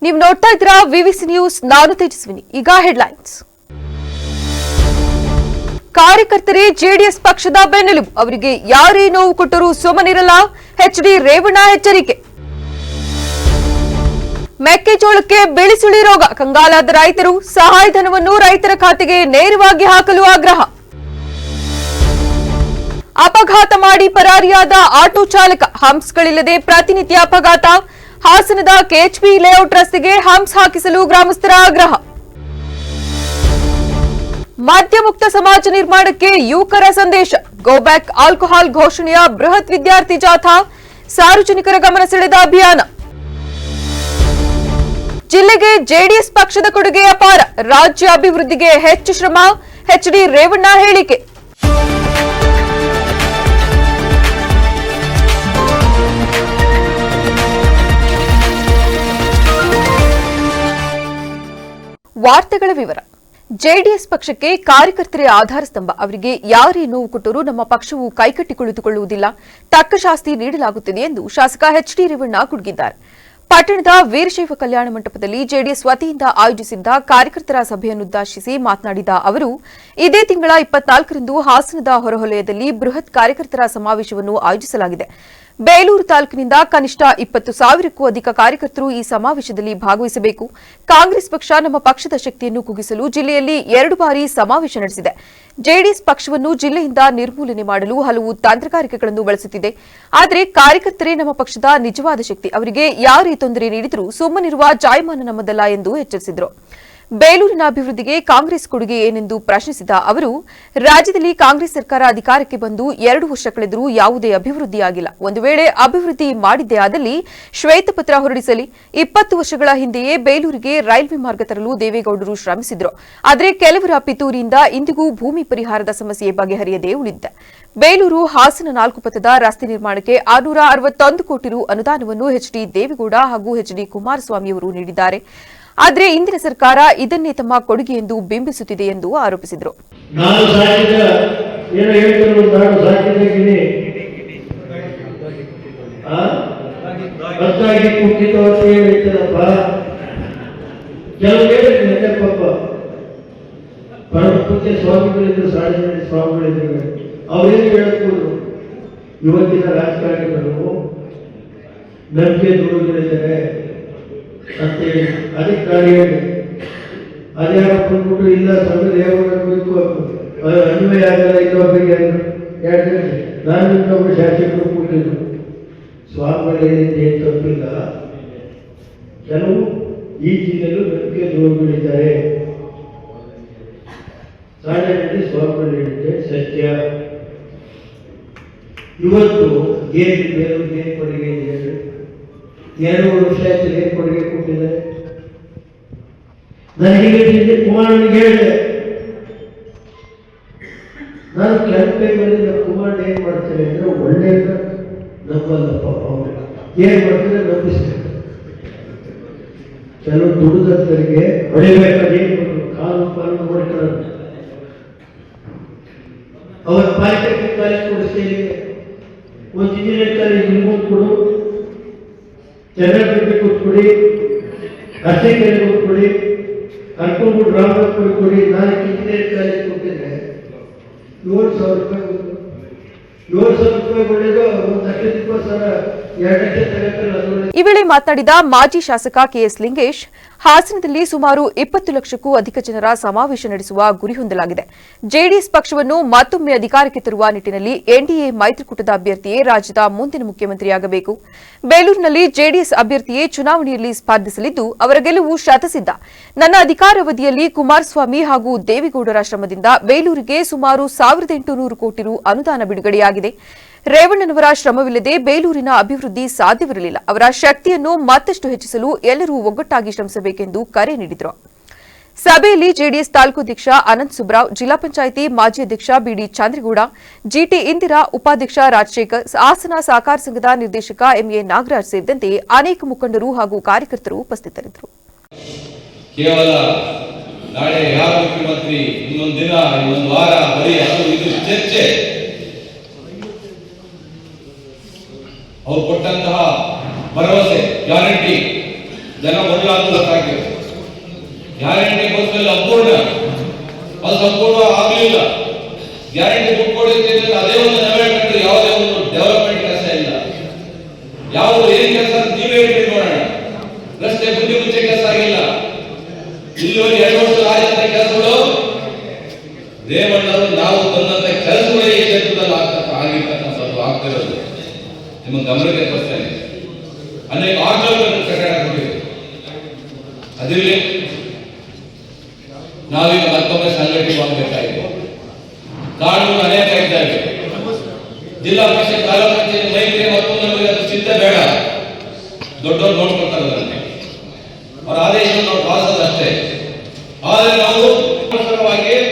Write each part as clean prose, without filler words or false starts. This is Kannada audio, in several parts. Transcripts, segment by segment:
ನೀವು ನೋಡ್ತಾ ಇದ್ದೀರಾ ವಿವಿಸಿ ನ್ಯೂಸ್. ನಾನು ತೇಜಸ್ವಿನಿ. ಈಗ ಹೆಡ್ಲೈನ್ಸ್. ಕಾರ್ಯಕರ್ತರೇ ಜೆಡಿಎಸ್ ಪಕ್ಷದ ಬೆನ್ನೆಲುಬು, ಅವರಿಗೆ ಯಾರೇ ನೋವು ಕೊಟ್ಟರೂ ಸುಮ್ಮನಿರಲ್ಲ. ಎಚ್ಡಿ ರೇವಣ್ಣ ಎಚ್ಚರಿಕೆ. ಮೆಕ್ಕೆಜೋಳಕ್ಕೆ ಬಿಳಿಸುಳಿ ರೋಗ, ಕಂಗಾಲಾದ ರೈತರು ಸಹಾಯಧನವನ್ನು ರೈತರ ಖಾತೆಗೆ ನೇರವಾಗಿ ಹಾಕಲು ಆಗ್ರಹ. ಅಪಘಾತ ಮಾಡಿ ಪರಾರಿಯಾದ ಆಟೋ ಚಾಲಕ, ಹಂಪ್ಸ್ಗಳಿಲ್ಲದೆ ಪ್ರತಿನಿತ್ಯ ಅಪಘಾತ. ಹಾಸನದ ಕೆಎಚ್ಪಿ ಲೇಔಟ್ ರಸ್ತೆಗೆ ಹಂಪ್ಸ್ ಹಾಕಿಸಲು ಗ್ರಾಮಸ್ಥರ ಆಗ್ರಹ. ಮದ್ಯ ಮುಕ್ತ ಸಮಾಜ ನಿರ್ಮಾಣಕ್ಕೆ ಯುವಕರ ಸಂದೇಶ, ಗೋ ಬ್ಯಾಕ್ ಆಲ್ಕೋಹಾಲ್ ಘೋಷಣೆಯ ಬೃಹತ್ ವಿದ್ಯಾರ್ಥಿ ಜಾಥಾ, ಸಾರ್ವಜನಿಕರ ಗಮನ ಸೆಳೆದ ಅಭಿಯಾನ. ಜಿಲ್ಲೆಗೆ ಜೆಡಿಎಸ್ ಪಕ್ಷದ ಕೊಡುಗೆ ಅಪಾರ, ರಾಜ್ಯ ಅಭಿವೃದ್ಧಿಗೆ ಹೆಚ್ಚು ಶ್ರಮ. ಎಚ್ಡಿ ರೇವಣ್ಣ ಹೇಳಿಕೆ. ವಾರ್ತೆಗಳ ವಿವರ. ಜೆಡಿಎಸ್ ಪಕ್ಷಕ್ಕೆ ಕಾರ್ಯಕರ್ತರೇ ಆಧಾರ ಸ್ತಂಭ, ಅವರಿಗೆ ಯಾರೇ ನೋವು ಕೊಟ್ಟರೂ ನಮ್ಮ ಪಕ್ಷವು ಕೈಕಟ್ಟಿ ಕುಳಿತುಕೊಳ್ಳುವುದಿಲ್ಲ, ತಕ್ಕ ಶಾಸ್ತಿ ನೀಡಲಾಗುತ್ತಿದೆ ಎಂದು ಶಾಸಕ ಎಚ್ಡಿ ರೇವಣ್ಣ ಗುಡುಗಿದ್ದಾರೆ. ಪಟ್ಟಣದ ವೀರಶೈವ ಕಲ್ಯಾಣ ಮಂಟಪದಲ್ಲಿ ಜೆಡಿಎಸ್ ವತಿಯಿಂದ ಆಯೋಜಿಸಿದ್ದ ಕಾರ್ಯಕರ್ತರ ಸಭೆಯನ್ನುದ್ದೇಶಿಸಿ ಮಾತನಾಡಿದ ಅವರು, ಇದೇ ತಿಂಗಳ 24ರಂದು ಹಾಸನದ ಹೊರವಲಯದಲ್ಲಿ ಬೃಹತ್ ಕಾರ್ಯಕರ್ತರ ಸಮಾವೇಶವನ್ನು ಆಯೋಜಿಸಲಾಗಿದೆ. ಬೇಲೂರು ತಾಲೂಕಿನಿಂದ ಕನಿಷ್ಠ 20,000ಕ್ಕೂ ಅಧಿಕ ಕಾರ್ಯಕರ್ತರು ಈ ಸಮಾವೇಶದಲ್ಲಿ ಭಾಗವಹಿಸಬೇಕು. ಕಾಂಗ್ರೆಸ್ ಪಕ್ಷ ನಮ್ಮ ಪಕ್ಷದ ಶಕ್ತಿಯನ್ನು ಕುಗ್ಗಿಸಲು ಜಿಲ್ಲೆಯಲ್ಲಿ 2 ಬಾರಿ ಸಮಾವೇಶ ನಡೆಸಿದೆ. ಜೆಡಿಎಸ್ ಪಕ್ಷವನ್ನು ಜಿಲ್ಲೆಯಿಂದ ನಿರ್ಮೂಲನೆ ಮಾಡಲು ಹಲವು ತಂತ್ರಗಾರಿಕೆಗಳನ್ನು ಬಳಸುತ್ತಿದೆ. ಆದರೆ ಕಾರ್ಯಕರ್ತರೇ ನಮ್ಮ ಪಕ್ಷದ ನಿಜವಾದ ಶಕ್ತಿ, ಅವರಿಗೆ ಯಾರೇ ತೊಂದರೆ ನೀಡಿದರೂ ಸುಮ್ಮನಿರುವ ಜಾಯಮಾನ ನಮ್ಮದಲ್ಲ ಎಂದು ಎಚ್ಚರಿಸಿದರು. ಬೇಲೂರಿನ ಅಭಿವೃದ್ಧಿಗೆ ಕಾಂಗ್ರೆಸ್ ಕೊಡುಗೆ ಏನೆಂದು ಪ್ರಶ್ನಿಸಿದ ಅವರು, ರಾಜ್ಯದಲ್ಲಿ ಕಾಂಗ್ರೆಸ್ ಸರ್ಕಾರ ಅಧಿಕಾರಕ್ಕೆ ಬಂದು 2 ವರ್ಷ ಕಳೆದರೂ ಯಾವುದೇ ಅಭಿವೃದ್ಧಿಯಾಗಿಲ್ಲ. ಒಂದು ವೇಳೆ ಅಭಿವೃದ್ಧಿ ಮಾಡಿದ್ದೇ ಆದಲ್ಲಿ ಶ್ವೇತಪತ್ರ ಹೊರಡಿಸಲಿ. 20 ವರ್ಷಗಳ ಹಿಂದೆಯೇ ಬೇಲೂರಿಗೆ ರೈಲ್ವೆ ಮಾರ್ಗ ತರಲು ದೇವೇಗೌಡರು ಶ್ರಮಿಸಿದ್ರು. ಆದರೆ ಕೆಲವರ ಪಿತೂರಿಯಿಂದ ಇಂದಿಗೂ ಭೂಮಿ ಪರಿಹಾರದ ಸಮಸ್ಯೆ ಬಗೆಹರಿಯದೇ ಉಳಿದಿದೆ. ಬೇಲೂರು ಹಾಸನ 4 ಪಥದ ರಸ್ತೆ ನಿರ್ಮಾಣಕ್ಕೆ 661 ಕೋಟಿ ರು ಅನುದಾನವನ್ನು ಎಚ್ಡಿ ದೇವೇಗೌಡ ಹಾಗೂ ಎಚ್ಡಿ ಕುಮಾರಸ್ವಾಮಿಯವರು ನೀಡಿದ್ದಾರೆ. ಆದರೆ ಇಂದಿನ ಸರ್ಕಾರ ಇದನ್ನೇ ತಮ್ಮ ಕೊಡುಗೆ ಎಂದು ಬಿಂಬಿಸುತ್ತಿದೆ ಎಂದು ಆರೋಪಿಸಿದರು. ಇವತ್ತಿನ ರಾಜಕಾರಣಿಗಳು ನಂಬಿಕೆ ದೂರಗಳಿದ್ದಾರೆ ಅಂತೇಳಿ ಅಧಿಕಾರಿಗಳು ಅದ್ಯಾವ ಬಂದ್ಬಿಟ್ಟು ಇಲ್ಲ ಸಂಘದ ಅನ್ವಯ ಆಗಲ್ಲ. ಇನ್ನೊಬ್ಬರಿಗೆ ನಾನು ಇನ್ನೊಬ್ಬ ಶಾಸಕರು ಕೊಟ್ಟಿದ್ರು. ಸ್ವಾಮಿಗಳು ಹೇಳಿದ್ದು ಏನು ತಪ್ಪಿಲ್ಲ. ಕೆಲವು ಈ ಜಿಲ್ಲೆಯಲ್ಲೂ ನಂಬಿಕೆ ದೂರಗಳಿದ್ದಾರೆ. ಸಾಮಾನ್ಯವಾಗಿ ಸ್ವಾಮಿಗಳು ಹೇಳಿದ್ದೆ ಸತ್ಯ. ಇವತ್ತು ಏನು ಬೇರೆ ಏನು ಕೊಡುಗೆ ಇದೆ? 2 ವರ್ಷ ಆಯ್ತು ಏನು ಕೊಡುಗೆ ಕೊಟ್ಟಿದ್ದಾರೆ? ನಾನು ಹೇಳಿದ್ದೆ, ಕುಮಾರನಿಗೆ ಹೇಳಿದೆ, ನಾನು ಕ್ಯಾಂಪೇನ್ನಲ್ಲಿ ಕುಮಾರ್ ಏನ್ ಮಾಡ್ತೇನೆ ಅಂದ್ರೆ ಒಳ್ಳೆಯ ನಂಬಲ್ಲಪ್ಪ, ಏನ್ ಮಾಡ್ತಾರೆ ನಂಬಿಸ್ತಾರೆ. ಕೆಲವು ದುಡಿದರಿಗೆ ಹೊಡಿಬೇಕಾದ್ರೆ ಕಾಲು ಪಾಲು ನೋಡ್ಕೊಳ್ಳೋದು. ಅವರ ಪಾಲಿಟೆಕ್ನಿಕ್ ಕಾಲೇಜ್ ಕೊಡಿಸ್ತೇನೆ, ಒಂದು ಇಂಜಿನಿಯರಿಂಗ್ ಕಾಲೇಜ್ ನಿಮ್ಗೊಂದು ಕೊಡು, ಚನ್ನಪೇಟೆ ಕೊಟ್ಕೊಡಿ, ಅರ್ಸೆಕೆರೆ ಕೊಟ್ಕೊಡಿ, ಕರ್ಕೊಂಡ್ಬಿಟ್ಟು ರಾಮಪುರ ಕೊಡಿ. 4 ಇಂಜಿನಿಯರಿಂಗ್ ಕಾಲೇಜ್ ಕೊಟ್ಟಿದ್ರೆ 7,000 ರೂಪಾಯಿ. 7,000 ರೂಪಾಯಿ ಒಳ್ಳೇದು. 1,20,000 2 ಲಕ್ಷ ತಗತ್ತಲ್ಲ. ಈ ವೇಳೆ ಮಾತನಾಡಿದ ಮಾಜಿ ಶಾಸಕ ಕೆಎಸ್ ಲಿಂಗೇಶ್, ಹಾಸನದಲ್ಲಿ ಸುಮಾರು 20 ಲಕ್ಷಕ್ಕೂ ಅಧಿಕ ಜನರ ಸಮಾವೇಶ ನಡೆಸುವ ಗುರಿ ಹೊಂದಲಾಗಿದೆ. ಜೆಡಿಎಸ್ ಪಕ್ಷವನ್ನು ಮತ್ತೊಮ್ಮೆ ಅಧಿಕಾರಕ್ಕೆ ತರುವ ನಿಟ್ಟಿನಲ್ಲಿ ಎನ್ಡಿಎ ಮೈತ್ರಿಕೂಟದ ಅಭ್ಯರ್ಥಿಯೇ ರಾಜ್ಯದ ಮುಂದಿನ ಮುಖ್ಯಮಂತ್ರಿಯಾಗಬೇಕು. ಬೇಲೂರಿನಲ್ಲಿ ಜೆಡಿಎಸ್ ಅಭ್ಯರ್ಥಿಯೇ ಚುನಾವಣೆಯಲ್ಲಿ ಸ್ಪರ್ಧಿಸಲಿದ್ದು, ಅವರ ಗೆಲುವು ಶತಸಿದ್ಧ. ನನ್ನ ಅಧಿಕಾರಾವಧಿಯಲ್ಲಿ ಕುಮಾರಸ್ವಾಮಿ ಹಾಗೂ ದೇವೇಗೌಡರ ಶ್ರಮದಿಂದ ಬೇಲೂರಿಗೆ ಸುಮಾರು 1,800 ಕೋಟಿ ರು ಅನುದಾನ ಬಿಡುಗಡೆಯಾಗಿದೆ. ರೇವಣ್ಣನವರ ಶ್ರಮವಿಲ್ಲದೆ ಬೇಲೂರಿನ ಅಭಿವೃದ್ಧಿ ಸಾಧ್ಯವಿರಲಿಲ್ಲ. ಅವರ ಶಕ್ತಿಯನ್ನು ಮತ್ತಷ್ಟು ಹೆಚ್ಚಿಸಲು ಎಲ್ಲರೂ ಒಗ್ಗಟ್ಟಾಗಿ ಶ್ರಮಿಸಬೇಕೆಂದು ಕರೆ ನೀಡಿದರು. ಸಭೆಯಲ್ಲಿ ಜೆಡಿಎಸ್ ತಾಲೂಕು ಅಧ್ಯಕ್ಷ ಅನಂತ್ ಸುಬ್ರಾವ್, ಜಿಲ್ಲಾ ಪಂಚಾಯಿತಿ ಮಾಜಿ ಅಧ್ಯಕ್ಷ ಬಿಡಿ ಚಂದ್ರಗೌಡ, ಜಿಟಿ ಇಂದಿರಾ, ಉಪಾಧ್ಯಕ್ಷ ರಾಜಶೇಖರ್, ಹಾಸನ ಸಹಕಾರ ಸಂಘದ ನಿರ್ದೇಶಕ ಎಂಎ ನಾಗರಾಜ್ ಸೇರಿದಂತೆ ಅನೇಕ ಮುಖಂಡರು ಹಾಗೂ ಕಾರ್ಯಕರ್ತರು ಉಪಸ್ಥಿತರಿದ್ದರು. ಕೇವಲ ನಾಳೆ ಯಾರು ಮುಖ್ಯಮಂತ್ರಿ, ಇನ್ನೊಂದು ದಿನ, ಇನ್ನೊಂದು ವಾರ, ಬರೀ ಅದು ಇದು ಚರ್ಚೆ. ಅವ್ರು ಕೊಟ್ಟಂತಹ ಭರವಸೆ, ಗ್ಯಾರಂಟಿ ಜನ ಒಳ್ಳಾಗಿವೆ. ಗ್ಯಾರಂಟಿ ಬಸ್ನಲ್ಲಿ ಅಪೂರ್ಣ, ಅದು ಸಂಪೂರ್ಣ ಆಗಲಿಲ್ಲ. ಗ್ಯಾರಂಟಿ ದುಡ್ಡು ಕೊಡುತ್ತೆ, ಅದೇ ಒಂದು ನವೀಕರಣ, ಯಾವುದೇ ಒಂದು ಡೆವಲಪ್ಮೆಂಟ್ ಕೆಲಸ ಇಲ್ಲ. ಯಾವ ಏನ್ ಕೆಲಸ ನೀವೇ ಹೇಳಿ ನೋಡೋಣ. ರಸ್ತೆ ಬುದ್ಧಿ ಮುಚ್ಚೆ ಕೆಲಸ ಆಗಿಲ್ಲ. ಇಲ್ಲಿವರೆಗೆ 2 ವರ್ಷ ಆದಂತ ಕೆಲಸಗಳು ದೇವಣ್ಣರು ನಾವು ತಂದಂತ ಕೆಲಸಗಳೇ ಈ ಕ್ಷೇತ್ರದಲ್ಲಿ ಆಗಿರ್ತಕ್ಕಂಥದ್ದು ಆಗ್ತಿರೋದು ನಿಮ್ಮ ಗಮನಕ್ಕೆ ತರ್ತೇನೆ. ಅನೇಕ ಆಟೋಗಳನ್ನು ಕಟ್ಟಡ ಕೊಟ್ಟಿದೆ. ಅದಿರಲಿ, ನಾವೀಗ ಮತ್ತೊಮ್ಮೆ ಸಂಘಟಿತವಾಗಬೇಕಾಗಿದೆ. ಕಾನೂನು ಅನೇಕ ಇದ್ದಾವೆ. ಜಿಲ್ಲಾ ಪರಿಷತ್, ತಾಲೂಕು ಪಂಚಾಯತ್ ಮೈತ್ರಿ ಮತ್ತೊಂದು ನಮಗೆ ಅದು ಚಿಂತೆ ಬೇಡ. ದೊಡ್ಡವರು ನೋಡ್ಕೊಳ್ತಾರೆ ಅದನ್ನೇ, ಅವರ ಆದೇಶವನ್ನು ನಾವು ಪಾಲಿಸೋದಷ್ಟೇ. ಆದರೆ ನಾವು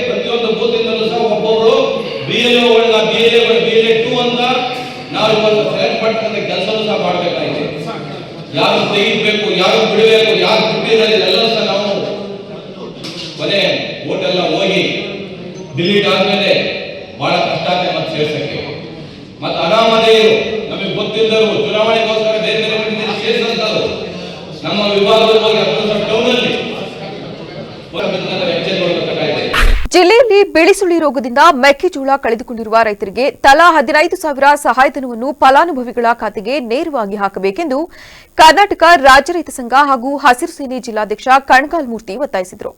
ಪ್ರತಿಯೊಂದು ಬೂತಿಂದಲೂ ಸಹ ಒಬ್ಬೊಬ್ರು BLOಗಳನ್ನ BLA 2 ಅಂತ ನಾವು ಇವತ್ತು ಪ್ರಯತ್ನ ಪಟ್ಟಂತ ಕೆಲಸವನ್ನು ಸಹ ಮಾಡಬೇಕಾಗಿದೆ. ಯಾರು ತೆಗಿಬೇಕು, ಯಾರು ಬಿಡಬೇಕು, ಯಾರು ಬಿಟ್ಟಿದ್ದಾರೆ ಎಲ್ಲ ಸಹ ನಾವು ಕೊನೆ ಓಟ್ ಎಲ್ಲ ಹೋಗಿ ಡಿಲೀಟ್ ಆದ್ಮೇಲೆ ಬಹಳ ಕಷ್ಟ ಆಗ್ತದೆ ಮತ್ತೆ ಸೇರ್ಸಕ್ಕೆ. ಮತ್ತೆ ಅನಾಮಧೇಯರು, ನಮಗೆ ಗೊತ್ತಿಲ್ಲದರು, ಚುನಾವಣೆಗೋಸ್ಕರ ಬೇರೆ ಬೇರೆ ಕಡೆ ಸೇರಿಸಂತರು ನಮ್ಮ ವಿಭಾಗದಲ್ಲಿ ಹೋಗಿ ಟೌನ್ ಅಲ್ಲಿ ಜಿಲ್ಲೆಯಲ್ಲಿ ಬಿಳಿಸುಳಿ ರೋಗದಿಂದ ಮೆಕ್ಕೆಜೋಳ ಕಳೆದುಕೊಂಡಿರುವ ರೈತರಿಗೆ ತಲಾ 15,000 ಸಹಾಯಧನವನ್ನು ಫಲಾನುಭವಿಗಳ ಖಾತೆಗೆ ನೇರವಾಗಿ ಹಾಕಬೇಕೆಂದು ಕರ್ನಾಟಕ ರಾಜ್ಯ ರೈತ ಸಂಘ ಹಾಗೂ ಹಸಿರು ಸೇನೆ ಜಿಲ್ಲಾಧ್ಯಕ್ಷ ಕಣಗಾಲ್ ಮೂರ್ತಿ ಒತ್ತಾಯಿಸಿದರು.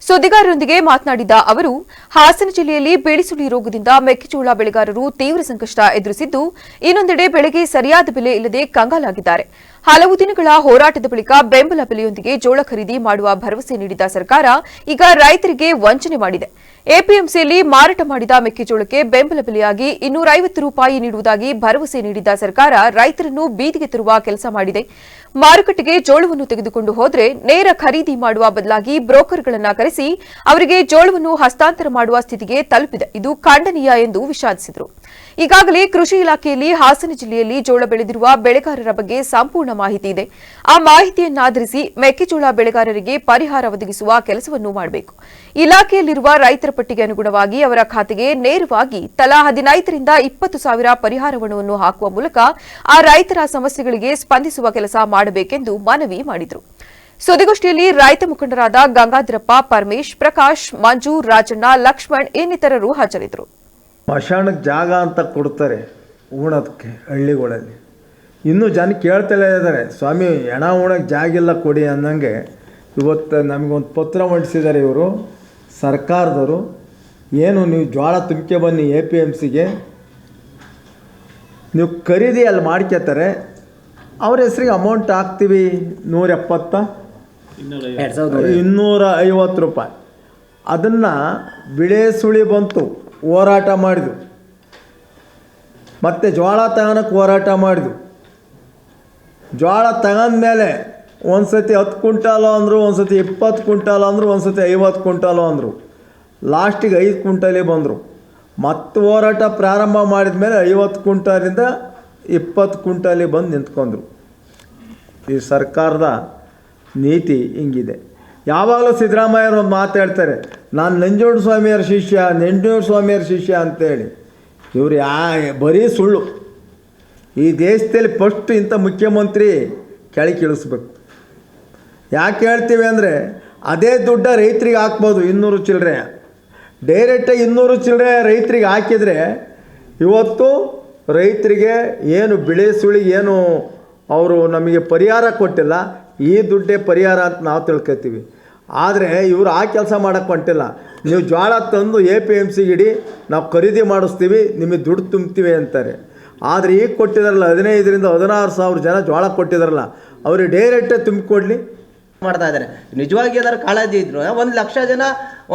ಸುದ್ದಿಗಾರರೊಂದಿಗೆ ಮಾತನಾಡಿದ ಅವರು, ಹಾಸನ ಜಿಲ್ಲೆಯಲ್ಲಿ ಬಿಳಿಸುಳಿ ರೋಗದಿಂದ ಮೆಕ್ಕೆಜೋಳ ಬೆಳೆಗಾರರು ತೀವ್ರ ಸಂಕಷ್ಟ ಎದುರಿಸಿದ್ದು, ಇನ್ನೊಂದೆಡೆ ಬೆಳೆಗೆ ಸರಿಯಾದ ಬೆಲೆ ಇಲ್ಲದೆ ಕಂಗಾಲಾಗಿದ್ದಾರೆ. ಹಲವು ದಿನಗಳ ಹೋರಾಟದ ಬಳಿಕ ಬೆಂಬಲ ಬೆಲೆಯೊಂದಿಗೆ ಜೋಳ ಖರೀದಿ ಮಾಡುವ ಭರವಸೆ ನೀಡಿದ ಸರ್ಕಾರ ಈಗ ರೈತರಿಗೆ ವಂಚನೆ ಮಾಡಿದೆ. ಎಪಿಎಂಸಿಯಲ್ಲಿ ಮಾರಾಟ ಮಾಡಿದ ಮೆಕ್ಕೆಜೋಳಕ್ಕೆ ಬೆಂಬಲ ಬೆಲೆಯಾಗಿ ₹250 ನೀಡುವುದಾಗಿ ಭರವಸೆ ನೀಡಿದ ಸರ್ಕಾರ ರೈತರನ್ನು ಬೀದಿಗೆ ತರುವ ಕೆಲಸ ಮಾಡಿದೆ. ಮಾರುಕಟ್ಟೆಗೆ ಜೋಳವನ್ನು ತೆಗೆದುಕೊಂಡು ಹೋದರೆ ನೇರ ಖರೀದಿ ಮಾಡುವ ಬದಲಾಗಿ ಬ್ರೋಕರ್ಗಳನ್ನು ಕರೆಸಿ ಅವರಿಗೆ ಜೋಳವನ್ನು ಹಸ್ತಾಂತರ ಮಾಡುವ ಸ್ಥಿತಿಗೆ ತಲುಪಿದೆ. ಇದು ಖಂಡನೀಯ ಎಂದು ವಿಷಾದಿಸಿದರು. ಈಗಾಗಲೇ ಕೃಷಿ ಇಲಾಖೆಯಲ್ಲಿ ಹಾಸನ ಜಿಲ್ಲೆಯಲ್ಲಿ ಜೋಳ ಬೆಳೆದಿರುವ ಬೆಳೆಗಾರರ ಬಗ್ಗೆ ಸಂಪೂರ್ಣ ಮಾಹಿತಿ ಇದೆ. ಆ ಮಾಹಿತಿಯನ್ನಾಧರಿಸಿ ಮೆಕ್ಕೆಜೋಳ ಬೆಳೆಗಾರರಿಗೆ ಪರಿಹಾರ ಒದಗಿಸುವ ಕೆಲಸವನ್ನು ಮಾಡಬೇಕು. ಇಲಾಖೆಯಲ್ಲಿರುವ ರೈತರ ಪಟ್ಟಿಗೆ ಅನುಗುಣವಾಗಿ ಅವರ ಖಾತೆಗೆ ನೇರವಾಗಿ ತಲಾ 15ರಿಂದ 20,000 ಪರಿಹಾರವನ್ನು ಹಾಕುವ ಮೂಲಕ ಆ ರೈತರ ಸಮಸ್ಯೆಗಳಿಗೆ ಸ್ಪಂದಿಸುವ ಕೆಲಸ ಮಾಡಬೇಕೆಂದು ಮನವಿ ಮಾಡಿದರು. ಸುದ್ದಿಗೋಷ್ಠಿಯಲ್ಲಿ ರೈತ ಮುಖಂಡರಾದ ಗಂಗಾಧರಪ್ಪ, ಪರಮೇಶ್, ಪ್ರಕಾಶ್, ಮಂಜು, ರಾಜಣ್ಣ, ಲಕ್ಷ್ಮಣ್ ಇನ್ನಿತರರು ಹಾಜರಿದ್ದರು. ಸ್ಮಶಾನಕ್ಕೆ ಜಾಗ ಅಂತ ಕೊಡ್ತಾರೆ ಉಣೋದಕ್ಕೆ ಹಳ್ಳಿಗಳಲ್ಲಿ. ಇನ್ನೂ ಜನ ಕೇಳ್ತಲೇ ಇದ್ದಾರೆ, ಸ್ವಾಮಿ ಹೆಣ ಉಣಕ್ಕೆ ಜಾಗ ಇಲ್ಲ ಕೊಡಿ ಅನ್ನಂಗೆ. ಇವತ್ತು ನಮಗೊಂದು ಪತ್ರ ಹೊಂಟಿಸಿದ್ದಾರೆ ಇವರು ಸರ್ಕಾರದವರು. ಏನು ನೀವು ಜೋಳ ತುಂಬಿಕೆ ಬನ್ನಿ APMCಗೆ, ನೀವು ಖರೀದಿ ಅಲ್ಲಿ ಮಾಡ್ಕೋತಾರೆ, ಅವ್ರ ಹೆಸ್ರಿಗೆ ಅಮೌಂಟ್ ಹಾಕ್ತೀವಿ ₹250 ಅದನ್ನು ಬಿಳೆ ಸುಳಿ ಬಂತು, ಹೋರಾಟ ಮಾಡಿದ್ರು. ಮತ್ತು ಜೋಳ ತಗೋಣಕ್ಕೆ ಹೋರಾಟ ಮಾಡಿದ್ರು. ಜೋಳ ತಗೊಂಡ್ಮೇಲೆ ಒಂದು ಸತಿ 10 ಕ್ವಿಂಟಾಲು ಅಂದರು, ಒಂದು ಸತಿ 20 ಕ್ವಿಂಟಾಲು ಅಂದರು, ಒಂದು ಸತಿ 50 ಕ್ವಿಂಟಾಲು ಅಂದರು. ಲಾಸ್ಟಿಗೆ 5 ಕ್ವಿಂಟಾಲೇ ಬಂದರು. ಮತ್ತು ಹೋರಾಟ ಪ್ರಾರಂಭ ಮಾಡಿದ ಮೇಲೆ 50 ಕ್ವಿಂಟಾಲಿಂದ 20 ಕ್ವಿಂಟಾಲಿಗೆ ಬಂದು ನಿಂತ್ಕೊಂಡ್ರು. ಈ ಸರ್ಕಾರದ ನೀತಿ ಹಿಂಗಿದೆ. ಯಾವಾಗಲೂ ಸಿದ್ದರಾಮಯ್ಯರು ಒಂದು ಮಾತಾಡ್ತಾರೆ, ನಾನು ನಂಜುಂಡಸ್ವಾಮಿಯವ್ರ ಶಿಷ್ಯ ಅಂತೇಳಿ. ಇವರು ಬರೀ ಸುಳ್ಳು. ಈ ದೇಶದಲ್ಲಿ ಫಸ್ಟ್ ಇಂಥ ಮುಖ್ಯಮಂತ್ರಿ ಕೆಳಗಿಳಿಸ್ಬೇಕು. ಯಾಕೆ ಹೇಳ್ತೀವಿ ಅಂದರೆ, ಅದೇ ದುಡ್ಡ ರೈತರಿಗೆ ಹಾಕ್ಬೋದು 200 ಚಿಲ್ಲರೆ. ಡೈರೆಕ್ಟಾಗಿ 200 ಚಿಲ್ಲರೆ ರೈತರಿಗೆ ಹಾಕಿದರೆ ಇವತ್ತು ರೈತರಿಗೆ ಏನು ಬೆಳೆ ಸುಳಿಗೆ ಏನು ಅವರು ನಮಗೆ ಪರಿಹಾರ ಕೊಟ್ಟಿಲ್ಲ, ಈ ದುಡ್ಡೇ ಪರಿಹಾರ ಅಂತ ನಾವು ತಿಳ್ಕೊತೀವಿ. ಆದರೆ ಇವರು ಆ ಕೆಲಸ ಮಾಡೋಕ್ಕೆ ಹೊಂಟಿಲ್ಲ. ನೀವು ಜೋಳ ತಂದು APMCಗೆ ಇಡಿ, ನಾವು ಖರೀದಿ ಮಾಡಿಸ್ತೀವಿ, ನಿಮಗೆ ದುಡ್ಡು ತುಂಬ್ತೀವಿ ಅಂತಾರೆ. ಆದರೆ ಈಗ ಕೊಟ್ಟಿದ್ದಾರಲ್ಲ 15ರಿಂದ 16,000 ಜನ ಜೋಳ ಕೊಟ್ಟಿದ್ದಾರಲ್ಲ, ಅವ್ರಿಗೆ ಡೈರೆಕ್ಟೇ ತುಂಬಿಕೊಡ್ಲಿ ಮಾಡ್ತಾ ಇದ್ದಾರೆ. ನಿಜವಾಗಿ ಅದರ ಕಾಳಜಿ ಇದ್ರು 1,00,000 ಜನ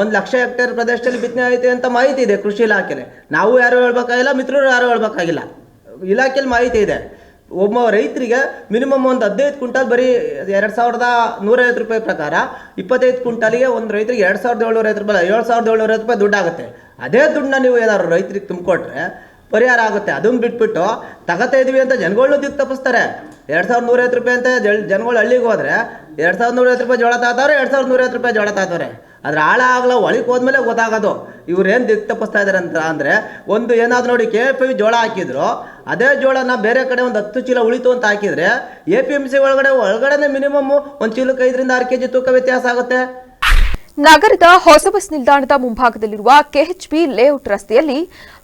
1,00,000 ಹೆಕ್ಟೇರ್ ಪ್ರದೇಶದಲ್ಲಿ ಬಿತ್ತನೆ ಐತೆ ಅಂತ ಮಾಹಿತಿ ಇದೆ ಕೃಷಿ ಇಲಾಖೆಯಲ್ಲಿ. ನಾವು ಯಾರು ಹೇಳ್ಬೇಕಾಗಿಲ್ಲ, ಮಿತ್ರರು ಯಾರು ಹೇಳ್ಬೇಕಾಗಿಲ್ಲ, ಇಲಾಖೆಯಲ್ಲಿ ಮಾಹಿತಿ ಇದೆ. ಒಬ್ಬ ರೈತರಿಗೆ ಮಿನಿಮಮ್ ಒಂದು 15 ಕ್ವಿಂಟಾಲ್ ಬರೀ ₹2,150 ಪ್ರಕಾರ 25 ಕ್ವಿಂಟಾಲಿಗೆ ಒಂದು ರೈತರಿಗೆ ₹7,750 ದುಡ್ಡಾಗುತ್ತೆ. ಅದೇ ದುಡ್ಡನ್ನ ನೀವು ಏನಾದ್ರು ರೈತರಿಗೆ ತುಂಬಿಕೊಟ್ರೆ ಪರಿಹಾರ ಆಗುತ್ತೆ. ಅದನ್ನು ಬಿಟ್ಬಿಟ್ಟು ತಗೋತಾ ಇದೀವಿ ಅಂತ ಜನಗಳನ್ನೂ ದಿಕ್ಕು ತಪ್ಪಿಸ್ತಾರೆ. ₹2,150 ಅಂತ ಜನಗಳು ಹಳ್ಳಿಗೆ ಹೋದರೆ ₹2,150 ಜೋಳ ತಾತವ್ರೆ, ₹2,150 ಜೋಳ ತಾತವ್ರೆ. ಅದ್ರ ಆಳ ಆಗಲ ಒಳಗೆ ಹೋದ್ಮೇಲೆ ಗೊತ್ತಾಗೋದು ಇವ್ರೇನು ದಿಕ್ಕು ತಪ್ಪಿಸ್ತಾ ಇದ್ದಾರೆ ಅಂತ. ಅಂದರೆ ಒಂದು ಏನಾದ್ರು ನೋಡಿ KFI ಜೋಳ ಹಾಕಿದ್ರು, ಅದೇ ಜೋಳನ ಬೇರೆ ಕಡೆ ಒಂದು 10 ಚೀಲ ಉಳಿತು ಅಂತ ಹಾಕಿದರೆ APMC ಒಳಗಡೆ ಮಿನಿಮಮ್ ಒಂದು ಚೀಲಕ್ಕೆ 5 ರಿಂದ 6 kg ತೂಕ ವ್ಯತ್ಯಾಸ ಆಗುತ್ತೆ. ನಗರದ ಹೊಸ ಬಸ್ ನಿಲ್ದಾಣದ ಮುಂಭಾಗದಲ್ಲಿರುವ ಕೆಎಚ್ಬಿ ಲೇಔಟ್ ರಸ್ತೆಯಲ್ಲಿ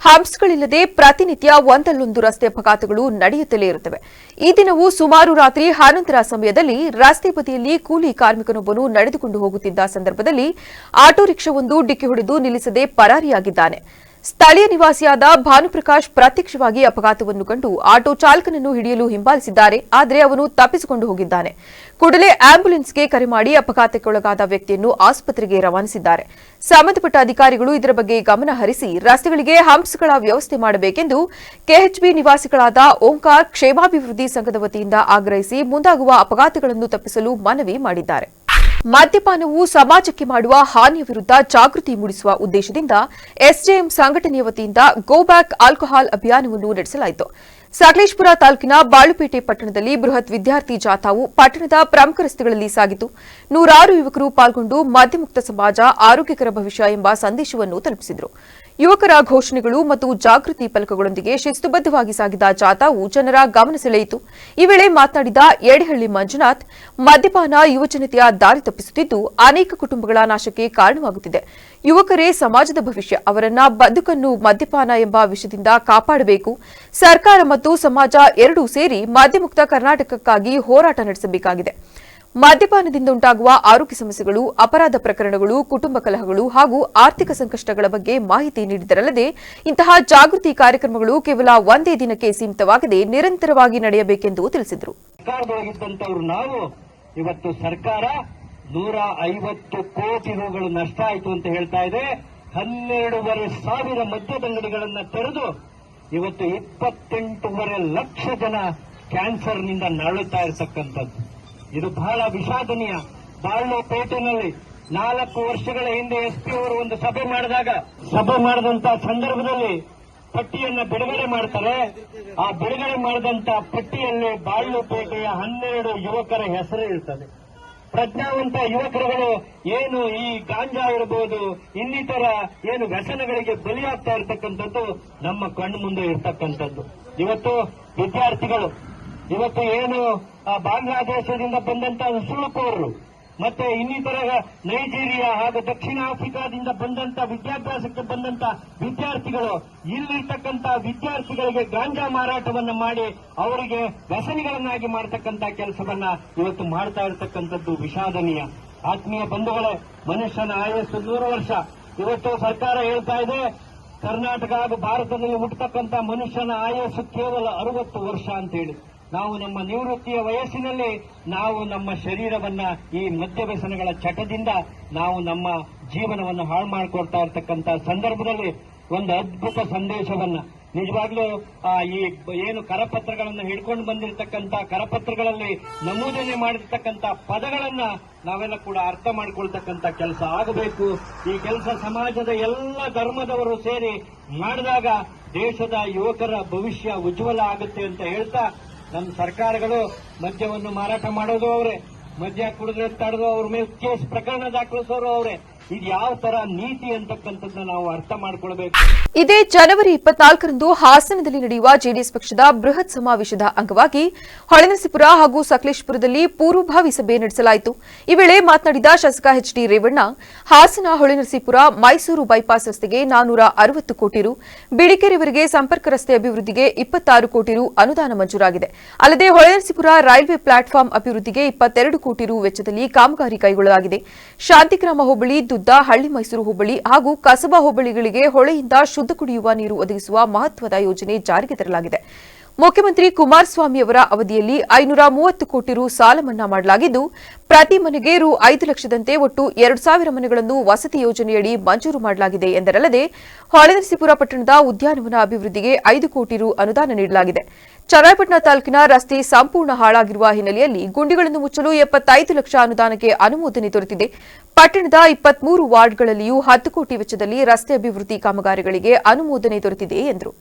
ಹಂಪ್ಸ್ಗಳಿಲ್ಲದೆ ಪ್ರತಿನಿತ್ಯ ಒಂದಲ್ಲೊಂದು ರಸ್ತೆ ಅಪಘಾತಗಳು ನಡೆಯುತ್ತಲೇ ಇರುತ್ತವೆ. ಈ ದಿನವೂ ಸುಮಾರು ರಾತ್ರಿ 11ರ ಸಮಯದಲ್ಲಿ ರಸ್ತೆ ಬದಿಯಲ್ಲಿ ಕೂಲಿ ಕಾರ್ಮಿಕನೊಬ್ಬನು ನಡೆದುಕೊಂಡು ಹೋಗುತ್ತಿದ್ದ ಸಂದರ್ಭದಲ್ಲಿ ಆಟೋ ರಿಕ್ಷಾವೊಂದು ಡಿಕ್ಕಿ ಹೊಡೆದು ನಿಲ್ಲಿಸದೆ ಪರಾರಿಯಾಗಿದ್ದಾನೆ. ಸ್ಥಳೀಯ ನಿವಾಸಿಯಾದ ಭಾನುಪ್ರಕಾಶ್ ಪ್ರತ್ಯಕ್ಷವಾಗಿ ಅಪಘಾತವನ್ನು ಕಂಡು ಆಟೋ ಚಾಲಕನನ್ನು ಹಿಡಿಯಲು ಹಿಂಬಾಲಿಸಿದ್ದಾರೆ. ಆದರೆ ಅವನು ತಪ್ಪಿಸಿಕೊಂಡು ಹೋಗಿದ್ದಾನೆ. ಕೂಡಲೇ ಆಂಬ್ಯುಲೆನ್ಸ್ಗೆ ಕರೆ ಮಾಡಿ ಅಪಘಾತಕ್ಕೊಳಗಾದ ವ್ಯಕ್ತಿಯನ್ನು ಆಸ್ಪತ್ರೆಗೆ ರವಾನಿಸಿದ್ದಾರೆ. ಸಂಬಂಧಪಟ್ಟ ಅಧಿಕಾರಿಗಳು ಇದರ ಬಗ್ಗೆ ಗಮನ ಹರಿಸಿ ರಸ್ತೆಗಳಿಗೆ ಹಂಪ್ಸ್ಗಳ ವ್ಯವಸ್ಥೆ ಮಾಡಬೇಕೆಂದು ಕೆಎಚ್ಬಿ ನಿವಾಸಿಗಳಾದ ಓಂಕಾರ್ ಕ್ಷೇಮಾಭಿವೃದ್ಧಿ ಸಂಘದ ವತಿಯಿಂದ ಆಗ್ರಹಿಸಿ ಮುಂದಾಗುವ ಅಪಘಾತಗಳನ್ನು ತಪ್ಪಿಸಲು ಮನವಿ ಮಾಡಿದ್ದಾರೆ. ಮದ್ಯಪಾನವು ಸಮಾಜಕ್ಕೆ ಮಾಡುವ ಹಾನಿಯ ವಿರುದ್ಧ ಜಾಗೃತಿ ಮೂಡಿಸುವ ಉದ್ದೇಶದಿಂದ ಎಸ್ಜೆಎಂ ಸಂಘಟನೆಯ ವತಿಯಿಂದ ಗೋ ಬ್ಯಾಕ್ ಆಲ್ಕೋಹಾಲ್ ಅಭಿಯಾನವನ್ನು ನಡೆಸಲಾಯಿತು. ಸಕಲೇಶಪುರ ತಾಲೂಕಿನ ಬಾಳುಪೇಟೆ ಪಟ್ಟಣದಲ್ಲಿ ಬೃಹತ್ ವಿದ್ಯಾರ್ಥಿ ಜಾಥಾವು ಪಟ್ಟಣದ ಪ್ರಮುಖ ರಸ್ತೆಗಳಲ್ಲಿ ಸಾಗಿತು. 100 ಯುವಕರು ಪಾಲ್ಗೊಂಡು ಮದ್ಯಮುಕ್ತ ಸಮಾಜ ಆರೋಗ್ಯಕರ ಭವಿಷ್ಯ ಎಂಬ ಸಂದೇಶವನ್ನು ತಲುಪಿಸಿದರು. ಯುವಕರ ಘೋಷಣೆಗಳು ಮತ್ತು ಜಾಗೃತಿ ಫಲಕಗಳೊಂದಿಗೆ ಶಿಸ್ತುಬದ್ದವಾಗಿ ಸಾಗಿದ ಜಾಥಾವು ಜನರ ಗಮನ ಸೆಳೆಯಿತು. ಈ ವೇಳೆ ಮಾತನಾಡಿದ ಯಡೇಹಳ್ಳಿ ಮಂಜುನಾಥ್, ಮದ್ಯಪಾನ ಯುವಜನತೆಯ ದಾರಿ ತಪ್ಪಿಸುತ್ತಿದ್ದು ಅನೇಕ ಕುಟುಂಬಗಳ ನಾಶಕ್ಕೆ ಕಾರಣವಾಗುತ್ತಿದೆ. ಯುವಕರೇ ಸಮಾಜದ ಭವಿಷ್ಯ. ಅವರನ್ನ ಬದುಕನ್ನು ಮದ್ಯಪಾನ ಎಂಬ ವಿಷಯದಿಂದ ಕಾಪಾಡಬೇಕು. ಸರ್ಕಾರ ಮತ್ತು ಸಮಾಜ ಎರಡೂ ಸೇರಿ ಮದ್ಯಮುಕ್ತ ಕರ್ನಾಟಕಕ್ಕಾಗಿ ಹೋರಾಟ ನಡೆಸಬೇಕಾಗಿದೆ. ಮದ್ಯಪಾನದಿಂದ ಉಂಟಾಗುವ ಆರೋಗ್ಯ ಸಮಸ್ಯೆಗಳು, ಅಪರಾಧ ಪ್ರಕರಣಗಳು, ಕುಟುಂಬ ಕಲಹಗಳು ಹಾಗೂ ಆರ್ಥಿಕ ಸಂಕಷ್ಟಗಳ ಬಗ್ಗೆ ಮಾಹಿತಿ ನೀಡಿದರಲ್ಲದೆ ಇಂತಹ ಜಾಗೃತಿ ಕಾರ್ಯಕ್ರಮಗಳು ಕೇವಲ ಒಂದೇ ದಿನಕ್ಕೆ ಸೀಮಿತವಾಗದೆ ನಿರಂತರವಾಗಿ ನಡೆಯಬೇಕೆಂದು ತಿಳಿಸಿದರು. ನಾವು ಇವತ್ತು ಸರ್ಕಾರ 150 ಕೋಟಿ ರೂಗಳು ನಷ್ಟ ಆಯಿತು ಅಂತ ಹೇಳ್ತಾ ಇದೆ. 12,500 ಮದ್ಯದಂಗಡಿಗಳನ್ನು ತೆರೆದು ಇವತ್ತು 28.5 ಲಕ್ಷ ಜನ ಕ್ಯಾನ್ಸರ್ನಿಂದ ನರಳುತ್ತಾ ಇರತಕ್ಕಂಥದ್ದು. ಇದು ಬಹಳ ವಿಷಾದನೀಯ. ಬಾಳ್ಲೋಪೇಟೆನಲ್ಲಿ 4 ವರ್ಷಗಳ ಹಿಂದೆ ಎಸ್ಪಿ ಅವರು ಒಂದು ಸಭೆ ಮಾಡಿದಂತ ಸಂದರ್ಭದಲ್ಲಿ ಪಟ್ಟಿಯನ್ನ ಬಿಡುಗಡೆ ಮಾಡ್ತಾರೆ. ಆ ಬಿಡುಗಡೆ ಮಾಡಿದಂತ ಪಟ್ಟಿಯಲ್ಲಿ ಬಾಳ್ಲೋಪೇಟೆಯ 12 ಯುವಕರ ಹೆಸರು ಇರ್ತದೆ. ಪ್ರಜ್ಞಾವಂತ ಯುವಕರುಗಳು ಏನು ಈ ಗಾಂಜಾ ಇರಬಹುದು, ಇನ್ನಿತರ ಏನು ವ್ಯಸನಗಳಿಗೆ ಬಲಿಯಾಗ್ತಾ ಇರತಕ್ಕಂಥದ್ದು ನಮ್ಮ ಕಣ್ಣು ಮುಂದೆ ಇರ್ತಕ್ಕಂಥದ್ದು. ಇವತ್ತು ವಿದ್ಯಾರ್ಥಿಗಳು ಇವತ್ತು ಏನು ಬಾಂಗ್ಲಾದೇಶದಿಂದ ಬಂದಂತ ಸುಳುಕೋರರು ಮತ್ತೆ ಇನ್ನಿತರ ನೈಜೀರಿಯಾ ಹಾಗೂ ದಕ್ಷಿಣ ಆಫ್ರಿಕಾದಿಂದ ಬಂದಂತ ವಿದ್ಯಾಭ್ಯಾಸಕ್ಕೆ ಬಂದಂತ ವಿದ್ಯಾರ್ಥಿಗಳು ಇಲ್ಲಿರ್ತಕ್ಕಂಥ ವಿದ್ಯಾರ್ಥಿಗಳಿಗೆ ಗಾಂಜಾ ಮಾರಾಟವನ್ನ ಮಾಡಿ ಅವರಿಗೆ ವ್ಯಸನಿಗಳನ್ನಾಗಿ ಮಾಡತಕ್ಕಂಥ ಕೆಲಸವನ್ನ ಇವತ್ತು ಮಾಡ್ತಾ ಇರತಕ್ಕಂಥದ್ದು ವಿಷಾದನೀಯ. ಆತ್ಮೀಯ ಬಂಧುಗಳೇ, ಮನುಷ್ಯನ ಆಯಸ್ಸು 100 ವರ್ಷ. ಇವತ್ತು ಸರ್ಕಾರ ಹೇಳ್ತಾ ಇದೆ ಕರ್ನಾಟಕ ಹಾಗೂ ಭಾರತದಲ್ಲಿ ಹುಟ್ಟತಕ್ಕಂಥ ಮನುಷ್ಯನ ಆಯಸ್ಸು ಕೇವಲ 60 ವರ್ಷ ಅಂತ ಹೇಳಿ. ನಾವು ನಮ್ಮ ನಿವೃತ್ತಿಯ ವಯಸ್ಸಿನಲ್ಲಿ ನಾವು ನಮ್ಮ ಶರೀರವನ್ನ ಈ ಮದ್ಯ ವ್ಯಸನಗಳ ಚಟದಿಂದ ನಾವು ನಮ್ಮ ಜೀವನವನ್ನು ಹಾಳು ಮಾಡಿಕೊಡ್ತಾ ಇರತಕ್ಕಂಥ ಸಂದರ್ಭದಲ್ಲಿ ಒಂದು ಅದ್ಭುತ ಸಂದೇಶವನ್ನ ನಿಜವಾಗ್ಲೂ ಈ ಏನು ಕರಪತ್ರಗಳನ್ನು ಹಿಡ್ಕೊಂಡು ಬಂದಿರತಕ್ಕಂಥ ಕರಪತ್ರಗಳಲ್ಲಿ ನಮೂದನೆ ಮಾಡಿರ್ತಕ್ಕಂಥ ಪದಗಳನ್ನ ನಾವೆಲ್ಲ ಕೂಡ ಅರ್ಥ ಮಾಡಿಕೊಳ್ತಕ್ಕಂಥ ಕೆಲಸ ಆಗಬೇಕು. ಈ ಕೆಲಸ ಸಮಾಜದ ಎಲ್ಲ ಧರ್ಮದವರು ಸೇರಿ ಮಾಡಿದಾಗ ದೇಶದ ಯುವಕರ ಭವಿಷ್ಯ ಉಜ್ವಲ ಆಗುತ್ತೆ ಅಂತ ಹೇಳ್ತಾ, ನಮ್ಮ ಸರ್ಕಾರಗಳು ಮದ್ಯವನ್ನು ಮಾರಾಟ ಮಾಡೋದು ಅವರೇ, ಮದ್ಯ ಕುಡಿದ್ರೆ ತಡೆದು ಅವ್ರ ಮೇಲೆ ಕೇಸ್ ಪ್ರಕರಣ ದಾಖಲಿಸೋರು ಅವರೇ. ಇದು ಯಾವ ತರ ನೀತಿ ಅಂತಕ್ಕಂಥದ್ದನ್ನ ನಾವು ಅರ್ಥ ಮಾಡ್ಕೊಳ್ಬೇಕು. ಇದೇ ಜನವರಿ 24ರಂದು ಹಾಸನದಲ್ಲಿ ನಡೆಯುವ ಜೆಡಿಎಸ್ ಪಕ್ಷದ ಬೃಹತ್ ಸಮಾವೇಶದ ಅಂಗವಾಗಿ ಹೊಳೆನರಸೀಪುರ ಹಾಗೂ ಸಕಲೇಶಪುರದಲ್ಲಿ ಪೂರ್ವಭಾವಿ ಸಭೆ ನಡೆಸಲಾಯಿತು. ಈ ವೇಳೆ ಮಾತನಾಡಿದ ಶಾಸಕ ಎಚ್ಡಿ ರೇವಣ್ಣ, ಹಾಸನ ಹೊಳೆನರಸೀಪುರ ಮೈಸೂರು ಬೈಪಾಸ್ ರಸ್ತೆಗೆ 460 ಕೋಟಿ ರು, ಬಿಳಿಕೆರೆವರೆಗೆ ಸಂಪರ್ಕ ರಸ್ತೆ ಅಭಿವೃದ್ಧಿಗೆ 26 ಕೋಟಿ ರು ಅನುದಾನ ಮಂಜೂರಾಗಿದೆ. ಅಲ್ಲದೆ ಹೊಳೆನರಸೀಪುರ ರೈಲ್ವೆ ಪ್ಲಾಟ್ಫಾರ್ಮ್ ಅಭಿವೃದ್ಧಿಗೆ 22 ಕೋಟಿ ರು ವೆಚ್ಚದಲ್ಲಿ ಕಾಮಗಾರಿ ಕೈಗೊಳ್ಳಲಾಗಿದೆ. ಶಾಂತಿಗ್ರಾಮ ಹೋಬಳಿ, ದುದ್ದ, ಹಳ್ಳಿ ಮೈಸೂರು ಹೋಬಳಿ ಹಾಗೂ ಕಸಬಾ ಹೋಬಳಿಗಳಿಗೆ ಹೊಳೆಯಿಂದ ಶುದ್ಧ ಕುಡಿಯುವ ನೀರು ಒದಗಿಸುವ ಮಹತ್ವದ ಯೋಜನೆ ಜಾರಿಗೆ ತರಲಾಗಿದೆ. ಮುಖ್ಯಮಂತ್ರಿ ಕುಮಾರಸ್ವಾಮಿ ಅವರ ಅವಧಿಯಲ್ಲಿ 530 ಕೋಟಿ ರು ಸಾಲ ಮನ್ನಾ ಮಾಡಲಾಗಿದ್ದು, ಪ್ರತಿ ಮನೆಗೆ ರು 5 ಲಕ್ಷದಂತೆ ಒಟ್ಟು 2,000 ಮನೆಗಳನ್ನು ವಸತಿ ಯೋಜನೆಯಡಿ ಮಂಜೂರು ಮಾಡಲಾಗಿದೆ ಎಂದರಲ್ಲದೆ ಹೊಳೆನರಸೀಪುರ ಪಟ್ಟಣದ ಉದ್ಯಾನವನ ಅಭಿವೃದ್ಧಿಗೆ 5 ಕೋಟಿ ರು ಅನುದಾನ ನೀಡಲಾಗಿದೆ. ಚನ್ನರಾಯಪಟ್ಟಣ ತಾಲೂಕಿನ ರಸ್ತೆ ಸಂಪೂರ್ಣ ಹಾಳಾಗಿರುವ ಹಿನ್ನೆಲೆಯಲ್ಲಿ ಗುಂಡಿಗಳನ್ನು ಮುಚ್ಚಲು 75 ಲಕ್ಷ ಅನುದಾನಕ್ಕೆ ಅನುಮೋದನೆ ದೊರೆತಿದೆ. ಪಟ್ಟಣದ 23 ವಾರ್ಡ್ಗಳಲ್ಲಿಯೂ 10 ಕೋಟಿ ವೆಚ್ಚದಲ್ಲಿ ರಸ್ತೆ ಅಭಿವೃದ್ಧಿ ಕಾಮಗಾರಿಗಳಿಗೆ ಅನುಮೋದನೆ ದೊರೆತಿದೆ ಎಂದರು.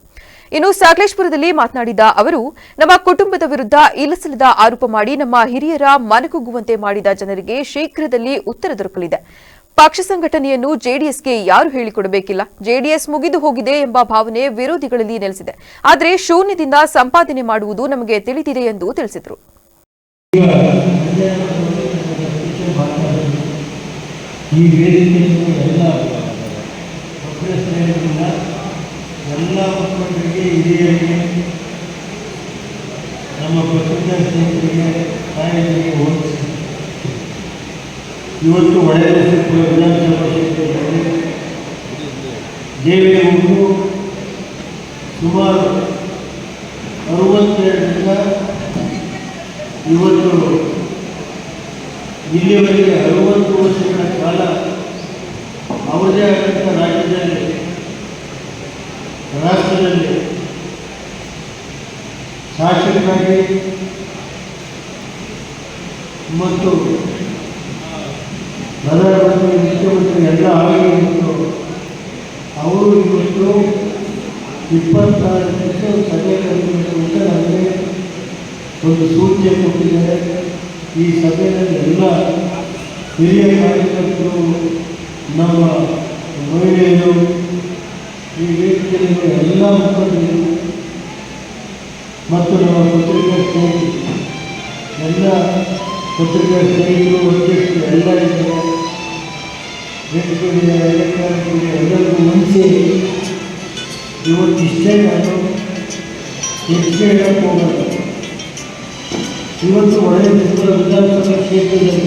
ಇನ್ನು ಸಕಲೇಶಪುರದಲ್ಲಿ ಮಾತನಾಡಿದ ಅವರು, ನಮ್ಮ ಕುಟುಂಬದ ವಿರುದ್ಧ ಇಲ್ಲಸಲ್ಲದ ಆರೋಪ ಮಾಡಿ ನಮ್ಮ ಹಿರಿಯರ ಮನಕುಗ್ಗುವಂತೆ ಮಾಡಿದ ಜನರಿಗೆ ಶೀಘ್ರದಲ್ಲಿ ಉತ್ತರ ದೊರಕಲಿದೆ. ಪಕ್ಷ ಸಂಘಟನೆಯನ್ನು ಜೆಡಿಎಸ್ಗೆ ಯಾರು ಹೇಳಿಕೊಡಬೇಕಿಲ್ಲ. ಜೆಡಿಎಸ್ ಮುಗಿದು ಹೋಗಿದೆ ಎಂಬ ಭಾವನೆ ವಿರೋಧಿಗಳಲ್ಲಿ ನೆಲೆಸಿದೆ. ಆದರೆ ಶೂನ್ಯದಿಂದ ಸಂಪಾದನೆ ಮಾಡುವುದು ನಮಗೆ ತಿಳಿದಿದೆ ಎಂದು ತಿಳಿಸಿದರು. ಈ ವೇದಿಕೆಯನ್ನು ಎಲ್ಲ ಮುಖಂಡರಿಗೆ, ಹಿರಿಯರಿಗೆ, ನಮ್ಮ ಪತ್ರಿಕಾ ಸ್ನೇಹಿತರಿಗೆ, ತಾಯಿಗಳಿಗೆ ಹೋಲಿಸಿ ಇವತ್ತು ಹೊಳೆನರಸೀಪುರ ವಿಧಾನಸಭಾ ಕ್ಷೇತ್ರದಲ್ಲಿ ಜೆಡಿಎಸ್ ಸುಮಾರು 62ರಿಂದ ಇವತ್ತು ಇಲ್ಲಿಯವರೆಗೆ 60 ವರ್ಷಗಳ ಕಾಲ ಅವರದೇ ಆದಂಥ ರಾಷ್ಟ್ರದಲ್ಲಿ ಶಾಸಕರಾಗಿ ಮತ್ತು ಪ್ರಧಾನಮಂತ್ರಿ, ಮುಖ್ಯಮಂತ್ರಿ ಎಲ್ಲ ಆಗಿದ್ದು ಅವರು ಇವತ್ತು 24 ಸಭೆ ಕರೆಯುವಂತ ನಮಗೆ ಒಂದು ಸೂಚನೆ ಕೊಟ್ಟಿದ್ದಾರೆ. ಈ ಸಭೆಯಲ್ಲಿ ಎಲ್ಲ ಹಿರಿಯ ಕಾರ್ಯಕರ್ತರು, ನಮ್ಮ ಮಹಿಳೆಯರು, ಈ ವೇದಿಕೆಯಲ್ಲಿ ಎಲ್ಲ ಮುಖಂಡರು ಮತ್ತು ನಮ್ಮ ಪತ್ರಿಕಾ ಸ್ನೇಹಿತರು, ಎಲ್ಲ ಪತ್ರಿಕಾ ಸ್ನೇಹಿತರು, ಅಧ್ಯಕ್ಷರು ಎಲ್ಲ ಇದ್ದಾರೆ, ವೇದಿಕೆಗಳಿಗೆ ಎಲೆಕ್ಟ್ರಾನಿಕ್ಗಳಿಗೆ ಎಲ್ಲರಿಗೂ ಮುಂಚೆ ಇವತ್ತಿಷ್ಟೇ ನಾನು ಹೆಚ್ಚಿಗೆ ಹೇಳಕ್ಕೆ ಹೋಗಲ್ಲ. ಇವತ್ತು ಹೊಳೆನರಸೀಪುರ ವಿಧಾನಸಭಾ ಕ್ಷೇತ್ರದಲ್ಲಿ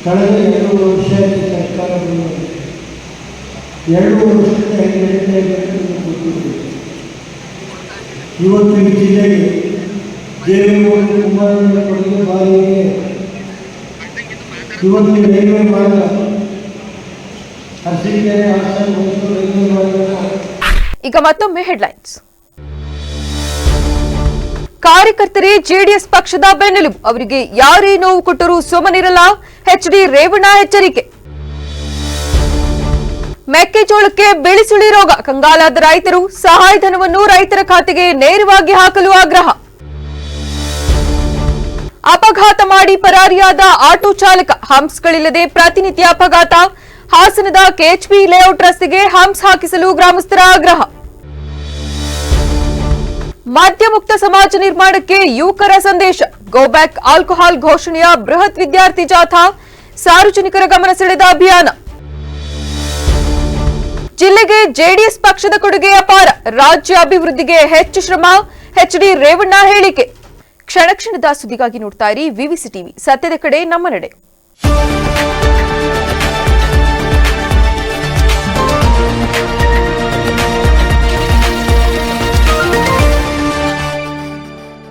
ಕಳೆದ 2 ವರ್ಷ ಸರ್ಕಾರ 2 ವರ್ಷದಿಂದ ಹೆಂಗೆ ಗೊತ್ತಿದೆ. ಇವತ್ತು ಈ ಜಿಲ್ಲೆಗೆ ದೇವೇಗೌಡರು ಕುಮಾರಣ್ಣ ಕೊಡುಗೆ ಬಾರಿಗೆ ಇವತ್ತು ರೈಲ್ವೆ ಮಾರ್ಗ ಅರಸೀಕೆರೆ ಹಾಸನ ಮೈಸೂರು ರೈಲ್ವೆ ಮಾರ್ಗ. ಈಗ ಮತ್ತೊಮ್ಮೆ ಹೆಡ್ಲೈನ್ಸ್. ಕಾರ್ಯಕರ್ತರೇ ಜೆಡಿಎಸ್ ಪಕ್ಷದ ಬೆನ್ನೆಲುಬು, ಅವರಿಗೆ ಯಾರೇ ನೋವು ಕೊಟ್ಟರೂ ಸುಮ್ಮನಿರಲ್ಲ. ಎಚ್ಡಿ ರೇವಣ್ಣ ಎಚ್ಚರಿಕೆ. ಮೆಕ್ಕೆಜೋಳಕ್ಕೆ ಬೆಳೆಸುಳಿ ರೋಗ, ಕಂಗಾಲಾದ ರೈತರು, ಸಹಾಯಧನವನ್ನು ರೈತರ ಖಾತೆಗೆ ನೇರವಾಗಿ ಹಾಕಲು ಆಗ್ರಹ. ಅಪಘಾತ ಮಾಡಿ ಪರಾರಿಯಾದ ಆಟೋ ಚಾಲಕ, ಹಂಪ್ಸ್ಗಳಿಲ್ಲದೆ ಪ್ರತಿನಿತ್ಯ ಅಪಘಾತ. ಹಾಸನದ ಕೆಎಚ್ಪಿ ಲೇಔಟ್ ರಸ್ತೆಗೆ ಹಂಪ್ಸ್ ಹಾಕಿಸಲು ಗ್ರಾಮಸ್ಥರ ಆಗ್ರಹ. ಮದ್ಯಮುಕ್ತ ಸಮಾಜ ನಿರ್ಮಾಣಕ್ಕೆ ಯುವಕರ ಸಂದೇಶ, ಗೋ ಬ್ಯಾಕ್ ಆಲ್ಕೋಹಾಲ್ ಘೋಷಣೆಯ ಬೃಹತ್ ವಿದ್ಯಾರ್ಥಿ ಜಾಥಾ, ಸಾರ್ವಜನಿಕರ ಗಮನ ಸೆಳೆದ ಅಭಿಯಾನ. ಜಿಲ್ಲೆಗೆ ಜೆಡಿಎಸ್ ಪಕ್ಷದ ಕೊಡುಗೆ ಅಪಾರ, ರಾಜ್ಯ ಅಭಿವೃದ್ಧಿಗೆ ಹೆಚ್ಚು ಶ್ರಮ. ಎಚ್ಡಿ ರೇವಣ್ಣ ಹೇಳಿಕೆ. ಕ್ಷಣ ಕ್ಷಣದ ಸುದ್ದಿಗಾಗಿ ನೋಡ್ತಾ ಇರಿ ವಿವಿಸಿ ಟಿವಿ, ಸತ್ಯದ ಕಡೆ ನಮ್ಮ ನಡೆ.